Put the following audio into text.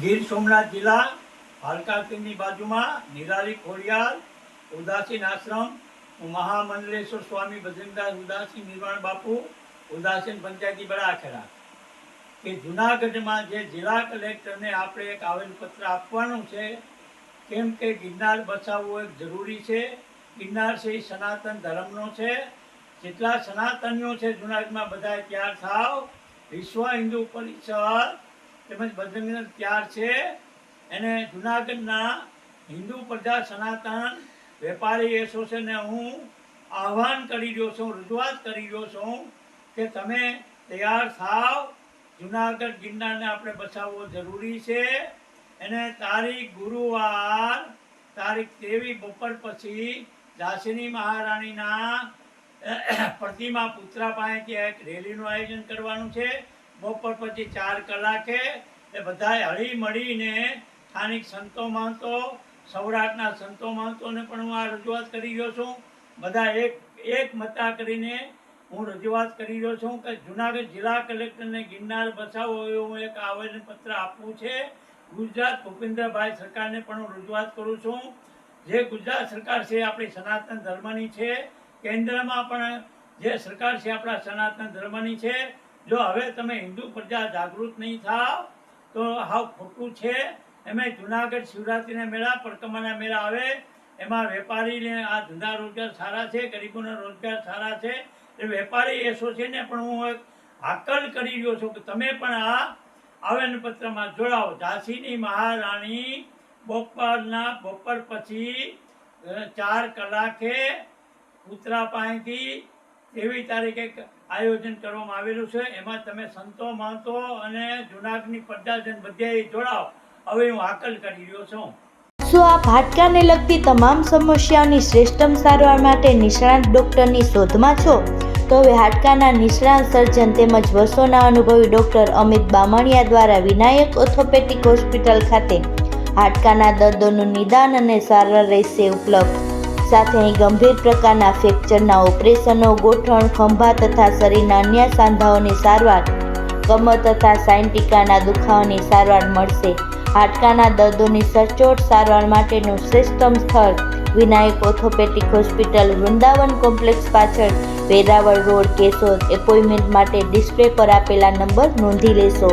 ગીર સોમનાથ જિલ્લા ભાલકાતીની બાજુમાં નિરાલી ખોડિયાર ઉદાસીન આશ્રમ મહામંડલેશ્વર સ્વામી ભજનદાસ ઉદાસી નિર્વાણ બાપુ ઉદાસીન પંચાયતી બળાખેડા કે જુનાગઢમાં જે જિલ્લા કલેક્ટરને આપણે એક આવેદનપત્ર આપવાનું છે, કેમ કે ગિરનાર બચાવવું એક જરૂરી છે. ગિરનાર છે એ સનાતન ધર્મનો છે. જેટલા સનાતનીઓ છે જુનાગઢમાં બધા તૈયાર થાવ. વિશ્વ હિન્દુ પરિષદ તેમજ બજરંગ તૈયાર છે. એને જુનાગઢના હિન્દુ પ્રજા સનાતન વેપારી એસોસિએશનને હું આહ્વાન કરી રહ્યો છું, રજૂઆત કરી રહ્યો છું કે તમે તૈયાર થાવ. જુનાગઢ ગિરનારને આપણે બચાવવો જરૂરી છે. એને તારીખ ગુરુવાર તારીખ 23 બપોર પછી ઝાંસીની મહારાણીના પ્રતિમા પુત્રા પાસેથી એક રેલીનું આયોજન કરવાનું છે. બપોર પછી 4 કલાકે એ બધાએ હળી મળીને સ્થાનિક સંતો મહંતો, સૌરાષ્ટ્રના સંતો મહંતોને પણ હું આ રજૂઆત કરી રહ્યો છું. બધા એક મતા કરીને હું રજૂઆત કરી રહ્યો છું કે જુનાગઢ જિલ્લા કલેક્ટરને ગિરનાર બચાવો એવું એક આવેદનપત્ર આપવું છે. ગુજરાત ભૂપેન્દ્રભાઈ સરકારને પણ હું રજૂઆત કરું છું. જે ગુજરાત સરકાર છે આપણી સનાતન ધર્મની છે, કેન્દ્રમાં પણ જે સરકાર છે આપણા સનાતન ધર્મની છે. જો હવે તમે હિન્દુ પ્રજા જાગૃત નહીં થાવ તો હાવ ખોટું છે. એમાં જુનાગઢ શિવરાત્રિના મેળા, પરકમાના મેળા આવે, એમાં વેપારીને આ ધંધા રોજગાર સારા છે, ગરીબોના રોજગાર સારા છે. એ વેપારી એસોસિએશનને પણ હું એક હાકલ કરી રહ્યો છું કે તમે પણ આ આવેદનપત્રમાં જોડાઓ. ઝાંસીની મહારાણી બપોર પછી 4 કલાકે પુત્રા પાસેથી 23 તારીખે આયોજન કરવામાં આવેલું છે. એમાં તમે સંતો મહંતો અને જુનાગઢની પ્રજાજન બધે જોડાઓ. હવે હું હાકલ કરી રહ્યો છું. શું આપ હાડકાને લગતી તમામ સમસ્યાઓની શ્રેષ્ઠતમ સારવાર માટે નિષ્ણાત ડૉક્ટરની શોધમાં છો? તો હવે હાડકાના નિષ્ણાત સર્જન તેમજ વર્ષોના અનુભવી ડૉક્ટર અમિત બામણિયા દ્વારા વિનાયક ઓર્થોપેડિક હોસ્પિટલ ખાતે હાડકાના દર્દોનું નિદાન અને સારવાર રહેશે ઉપલબ્ધ. સાથે અહીં ગંભીર પ્રકારના ફ્રેક્ચરના ઓપરેશનો, ગોઠણ, ખંભા તથા શરીરના અન્ય સાંધાઓની સારવાર, કમર તથા સાયન્ટિકાના દુખાવાની સારવાર મળશે. હાડકાના દર્દોની સચોટ સારવાર માટેનું શ્રેષ્ઠતમ સ્થળ Vinayak orthopaedic hospital, Vrindavan complex પાછળ, વેરાવળ રોડ, કેશોદ. એપોઇન્ટમેન્ટ માટે ડિસ્પ્લે પર આપેલા નંબર નોંધી લેશો.